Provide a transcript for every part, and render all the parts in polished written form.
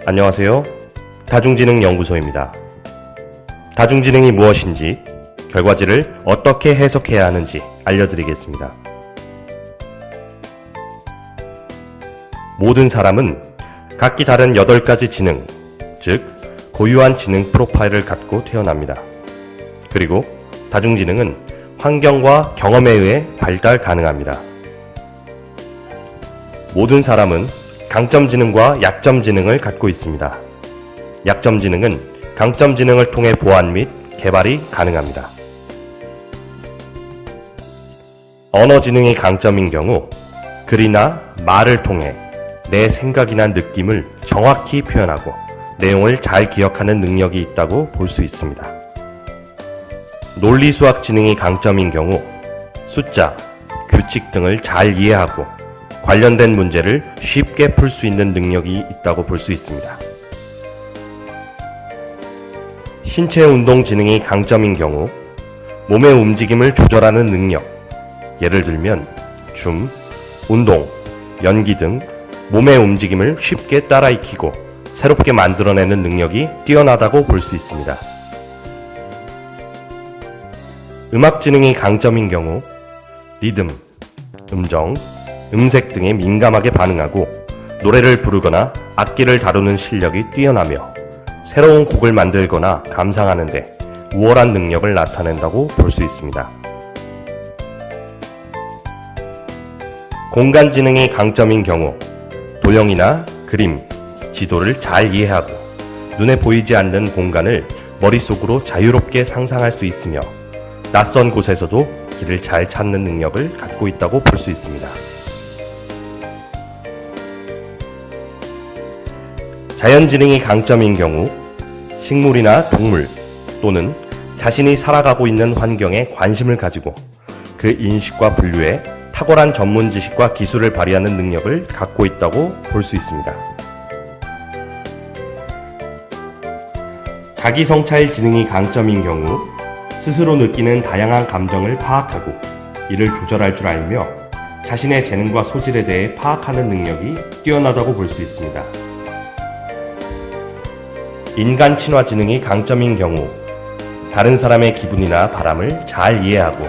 안녕하세요. 다중지능연구소입니다. 다중지능이 무엇인지, 결과지를 어떻게 해석해야 하는지 알려드리겠습니다. 모든 사람은 각기 다른 8가지 지능, 즉 고유한 지능 프로파일을 갖고 태어납니다. 그리고 다중지능은 환경과 경험에 의해 발달 가능합니다. 모든 사람은 강점 지능과 약점 지능을 갖고 있습니다. 약점 지능은 강점 지능을 통해 보완 및 개발이 가능합니다. 언어 지능이 강점인 경우 글이나 말을 통해 내 생각이나 느낌을 정확히 표현하고 내용을 잘 기억하는 능력이 있다고 볼 수 있습니다. 논리 수학 지능이 강점인 경우 숫자, 규칙 등을 잘 이해하고 관련된 문제를 쉽게 풀 수 있는 능력이 있다고 볼 수 있습니다. 신체 운동 지능이 강점인 경우 몸의 움직임을 조절하는 능력, 예를 들면 춤, 운동, 연기 등 몸의 움직임을 쉽게 따라 익히고 새롭게 만들어내는 능력이 뛰어나다고 볼 수 있습니다. 음악 지능이 강점인 경우 리듬, 음정, 음색 등에 민감하게 반응하고 노래를 부르거나 악기를 다루는 실력이 뛰어나며 새로운 곡을 만들거나 감상하는 데 우월한 능력을 나타낸다고 볼 수 있습니다. 공간 지능이 강점인 경우 도형이나 그림, 지도를 잘 이해하고 눈에 보이지 않는 공간을 머릿속으로 자유롭게 상상할 수 있으며 낯선 곳에서도 길을 잘 찾는 능력을 갖고 있다고 볼 수 있습니다. 자연지능이 강점인 경우 식물이나 동물 또는 자신이 살아가고 있는 환경에 관심을 가지고 그 인식과 분류에 탁월한 전문 지식과 기술을 발휘하는 능력을 갖고 있다고 볼 수 있습니다. 자기성찰 지능이 강점인 경우 스스로 느끼는 다양한 감정을 파악하고 이를 조절할 줄 알며 자신의 재능과 소질에 대해 파악하는 능력이 뛰어나다고 볼 수 있습니다. 인간 친화 지능이 강점인 경우 다른 사람의 기분이나 바람을 잘 이해하고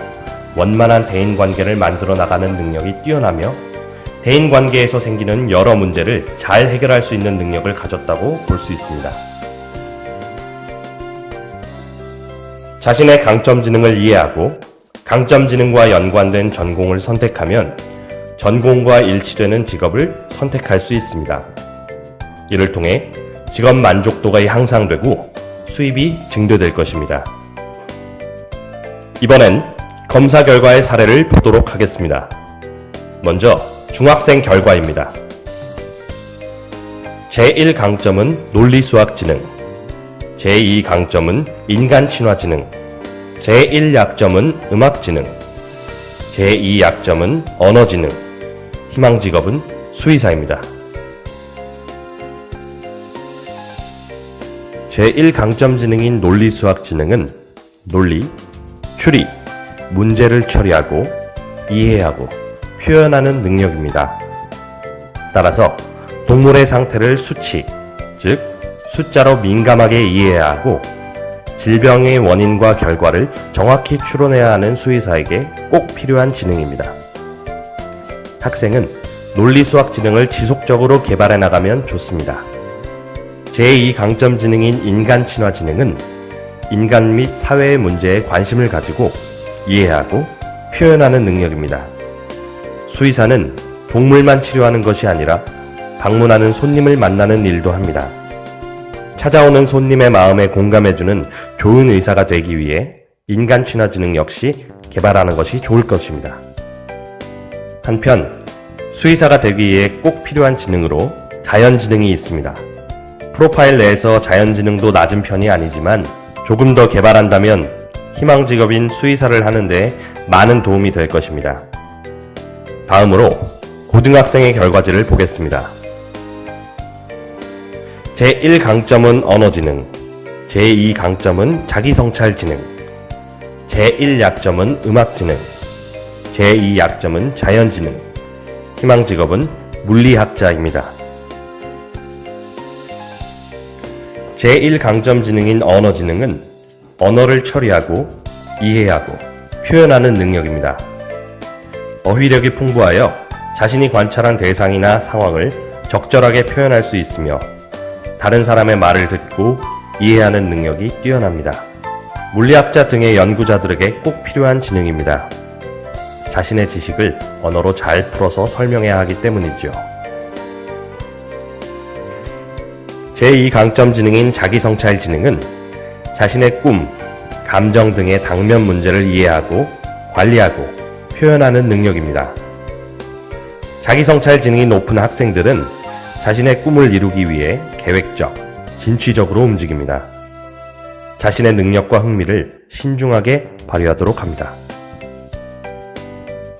원만한 대인관계를 만들어 나가는 능력이 뛰어나며 대인관계에서 생기는 여러 문제를 잘 해결할 수 있는 능력을 가졌다고 볼 수 있습니다. 자신의 강점 지능을 이해하고 강점 지능과 연관된 전공을 선택하면 전공과 일치되는 직업을 선택할 수 있습니다. 이를 통해 직업 만족도가 향상되고 수입이 증대될 것입니다. 이번엔 검사 결과의 사례를 보도록 하겠습니다. 먼저 중학생 결과입니다. 제1강점은 논리수학지능, 제2강점은 인간친화지능, 제1약점은 음악지능, 제2약점은 언어지능, 희망직업은 수의사입니다. 제1강점 지능인 논리수학지능은 논리, 추리, 문제를 처리하고 이해하고 표현하는 능력입니다. 따라서 동물의 상태를 수치, 즉 숫자로 민감하게 이해해야 하고 질병의 원인과 결과를 정확히 추론해야 하는 수의사에게 꼭 필요한 지능입니다. 학생은 논리수학 지능을 지속적으로 개발해 나가면 좋습니다. 제2강점 지능인 인간친화 지능은 인간 및 사회의 문제에 관심을 가지고 이해하고 표현하는 능력입니다. 수의사는 동물만 치료하는 것이 아니라 방문하는 손님을 만나는 일도 합니다. 찾아오는 손님의 마음에 공감해주는 좋은 의사가 되기 위해 인간친화 지능 역시 개발하는 것이 좋을 것입니다. 한편 수의사가 되기 위해 꼭 필요한 지능으로 자연지능이 있습니다. 프로파일 내에서 자연지능도 낮은 편이 아니지만 조금 더 개발한다면 희망직업인 수의사를 하는 데 많은 도움이 될 것입니다. 다음으로 고등학생의 결과지를 보겠습니다. 제1강점은 언어지능, 제2강점은 자기성찰지능, 제1약점은 음악지능, 제2약점은 자연지능, 희망직업은 물리학자입니다. 제1강점 지능인 언어를 처리하고 이해하고 표현하는 능력입니다. 어휘력이 풍부하여 자신이 관찰한 대상이나 상황을 적절하게 표현할 수 있으며 다른 사람의 말을 듣고 이해하는 능력이 뛰어납니다. 물리학자 등의 연구자들에게 꼭 필요한 지능입니다. 자신의 지식을 언어로 잘 풀어서 설명해야 하기 때문이죠. 제2강점 지능인 자기성찰 지능은 자신의 꿈, 감정 등의 당면 문제를 이해하고 관리하고 표현하는 능력입니다. 자기성찰 지능이 높은 학생들은 자신의 꿈을 이루기 위해 계획적, 진취적으로 움직입니다. 자신의 능력과 흥미를 신중하게 발휘하도록 합니다.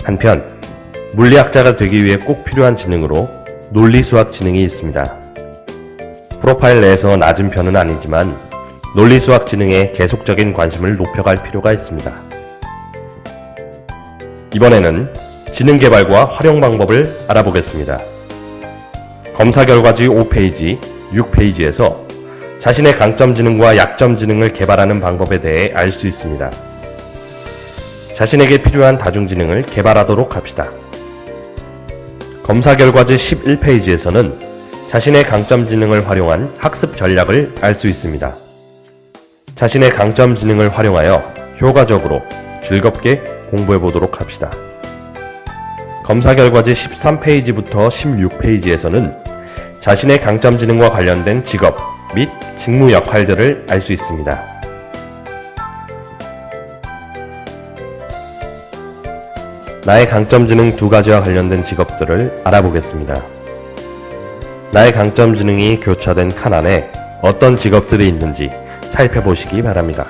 한편, 물리학자가 되기 위해 꼭 필요한 지능으로 논리수학 지능이 있습니다. 프로파일 내에서 낮은 편은 아니지만 논리수학 지능에 계속적인 관심을 높여갈 필요가 있습니다. 이번에는 지능 개발과 활용 방법을 알아보겠습니다. 검사 결과지 5페이지, 6페이지에서 자신의 강점 지능과 약점 지능을 개발하는 방법에 대해 알 수 있습니다. 자신에게 필요한 다중지능을 개발하도록 합시다. 검사 결과지 11페이지에서는 자신의 강점 지능을 활용한 학습 전략을 알 수 있습니다. 자신의 강점 지능을 활용하여 효과적으로 즐겁게 공부해 보도록 합시다. 검사 결과지 13페이지부터 16페이지에서는 자신의 강점 지능과 관련된 직업 및 직무 역할들을 알 수 있습니다. 나의 강점 지능 두 가지와 관련된 직업들을 알아보겠습니다. 나의 강점 지능이 교차된 칸 안에 어떤 직업들이 있는지 살펴보시기 바랍니다.